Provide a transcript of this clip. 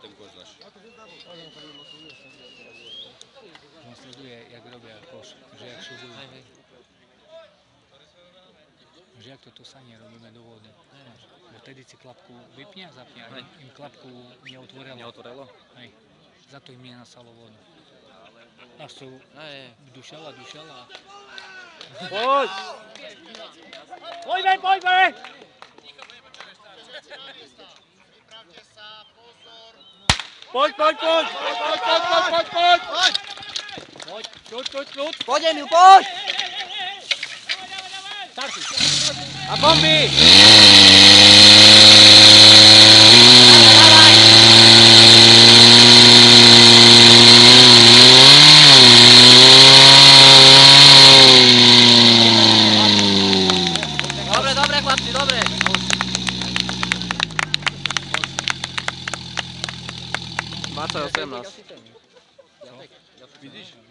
ten koš dáš. On sleduje, jak robia koš, že jak šudujú. Že jak toto sanie robíme do vody. Bo vtedy si klapku vypne a zapne, a im klapku neotvorilo. Neotvorilo? Hej. Za to im nenasalo vodu. Až sú dušala. Poď! Poďme! Poď! Čuť! Poď, Emil, poď! A bomby! Dobre, chlapci, dobre. Máte 18. Vidíš?